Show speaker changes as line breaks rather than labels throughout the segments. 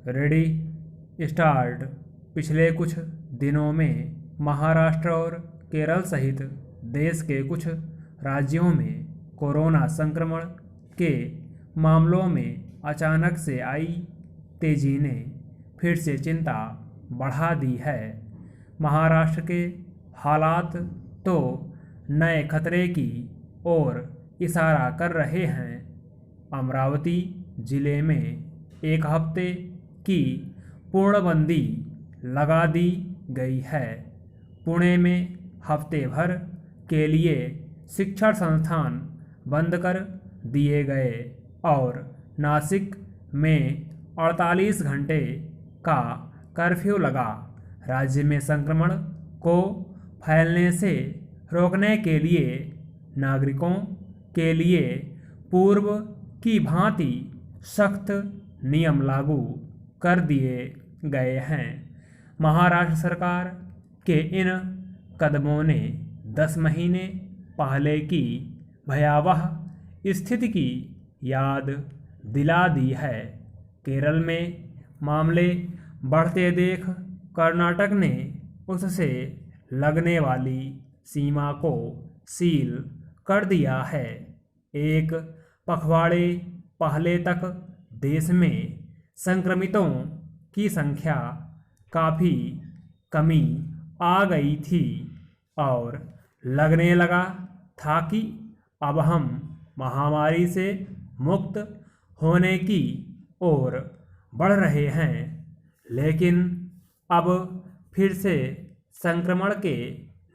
Ready start. पिछले कुछ दिनों में महाराष्ट्र और केरल सहित देश के कुछ राज्यों में कोरोना संक्रमण के मामलों में अचानक से आई तेजी ने फिर से चिंता बढ़ा दी है। महाराष्ट्र के हालात तो नए खतरे की ओर इशारा कर रहे हैं। अमरावती जिले में एक हफ्ते की पूर्णबंदी लगा दी गई है। पुणे में हफ्ते भर के लिए शिक्षण संस्थान बंद कर दिए गए और नासिक में 48 घंटे का कर्फ्यू लगा। राज्य में संक्रमण को फैलने से रोकने के लिए नागरिकों के लिए पूर्व की भांति सख्त नियम लागू कर दिए गए हैं। महाराष्ट्र सरकार के इन कदमों ने 10 महीने पहले की भयावह स्थिति की याद दिला दी है। केरल में मामले बढ़ते देख कर्नाटक ने उससे लगने वाली सीमा को सील कर दिया है। एक पखवाड़े पहले तक देश में संक्रमितों की संख्या काफ़ी कमी आ गई थी और लगने लगा था कि अब हम महामारी से मुक्त होने की ओर बढ़ रहे हैं। लेकिन अब फिर से संक्रमण के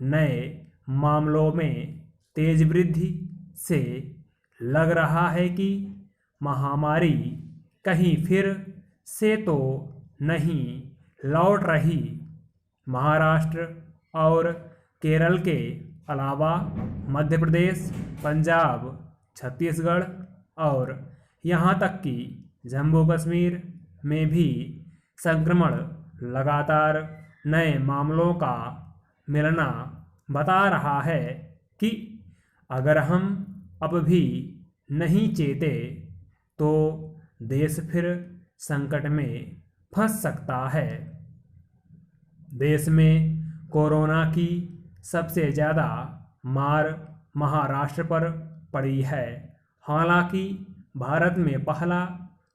नए मामलों में तेज वृद्धि से लग रहा है कि महामारी कहीं फिर से तो नहीं लौट रही। महाराष्ट्र और केरल के अलावा मध्य प्रदेश, पंजाब, छत्तीसगढ़ और यहाँ तक कि जम्मू कश्मीर में भी संक्रमण लगातार नए मामलों का मिलना बता रहा है कि अगर हम अब भी नहीं चेते तो देश फिर संकट में फंस सकता है। देश में कोरोना की सबसे ज़्यादा मार महाराष्ट्र पर पड़ी है। हालांकि भारत में पहला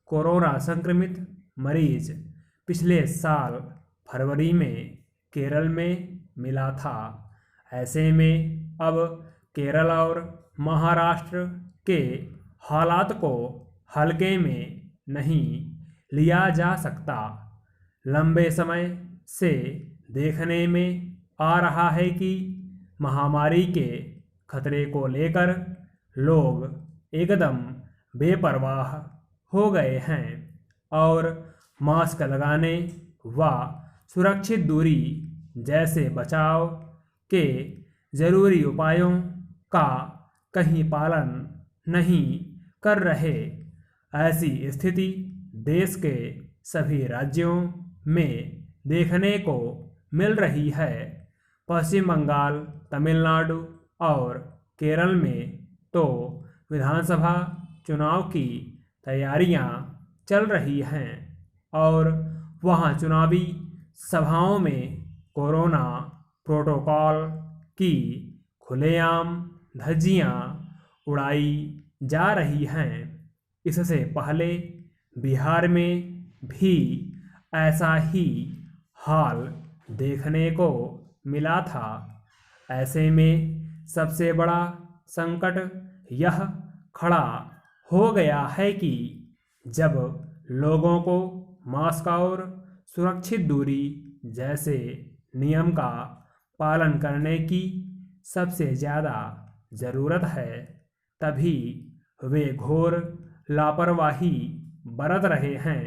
कोरोना संक्रमित मरीज पिछले साल फरवरी में केरल में मिला था। ऐसे में अब केरल और महाराष्ट्र के हालात को हल्के में नहीं लिया जा सकता। लंबे समय से देखने में आ रहा है कि महामारी के खतरे को लेकर लोग एकदम बेपरवाह हो गए हैं और मास्क लगाने व सुरक्षित दूरी जैसे बचाव के ज़रूरी उपायों का कहीं पालन नहीं कर रहे। ऐसी स्थिति देश के सभी राज्यों में देखने को मिल रही है। पश्चिम बंगाल, तमिलनाडु और केरल में तो विधानसभा चुनाव की तैयारियां चल रही हैं और वहां चुनावी सभाओं में कोरोना प्रोटोकॉल की खुलेआम धज्जियां उड़ाई जा रही हैं। इससे पहले बिहार में भी ऐसा ही हाल देखने को मिला था। ऐसे में सबसे बड़ा संकट यह खड़ा हो गया है कि जब लोगों को मास्क और सुरक्षित दूरी जैसे नियम का पालन करने की सबसे ज़्यादा ज़रूरत है, तभी वे घोर लापरवाही बरत रहे हैं।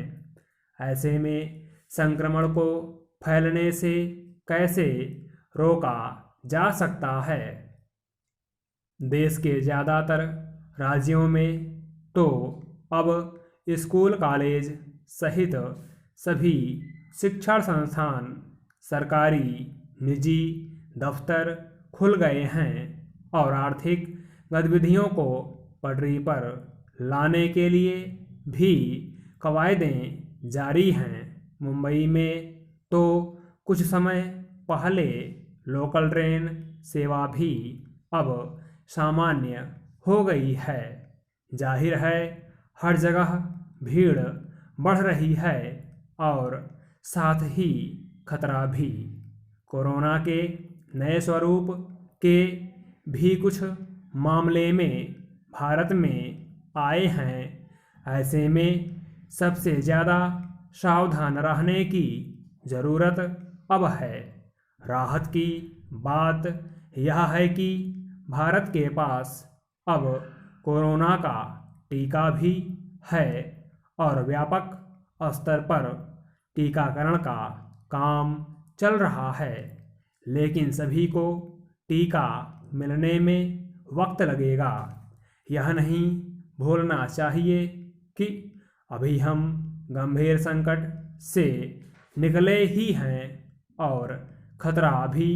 ऐसे में संक्रमण को फैलने से कैसे रोका जा सकता है? देश के ज़्यादातर राज्यों में तो अब स्कूल, कॉलेज सहित सभी शिक्षण संस्थान, सरकारी, निजी दफ्तर खुल गए हैं और आर्थिक गतिविधियों को पटरी पर लाने के लिए भी कवायदें जारी हैं। मुंबई में तो कुछ समय पहले लोकल ट्रेन सेवा भी अब सामान्य हो गई है। जाहिर है हर जगह भीड़ बढ़ रही है और साथ ही खतरा भी। कोरोना के नए स्वरूप के भी कुछ मामले में भारत में आए हैं। ऐसे में सबसे ज़्यादा सावधान रहने की ज़रूरत अब है। राहत की बात यह है कि भारत के पास अब कोरोना का टीका भी है और व्यापक स्तर पर टीकाकरण का काम चल रहा है। लेकिन सभी को टीका मिलने में वक्त लगेगा। यह नहीं भूलना चाहिए कि अभी हम गंभीर संकट से निकले ही हैं और खतरा अभी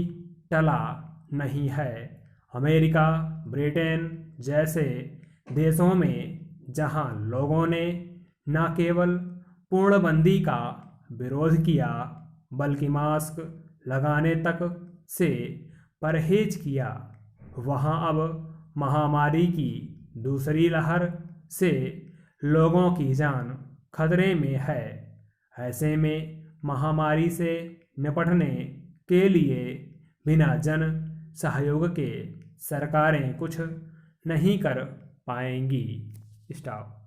टला नहीं है। अमेरिका, ब्रिटेन जैसे देशों में जहां लोगों ने न केवल पूर्णबंदी का विरोध किया बल्कि मास्क लगाने तक से परहेज किया, वहां अब महामारी की दूसरी लहर से लोगों की जान खतरे में है। ऐसे में महामारी से निपटने के लिए बिना जन सहयोग के सरकारें कुछ नहीं कर पाएंगी। स्टॉप।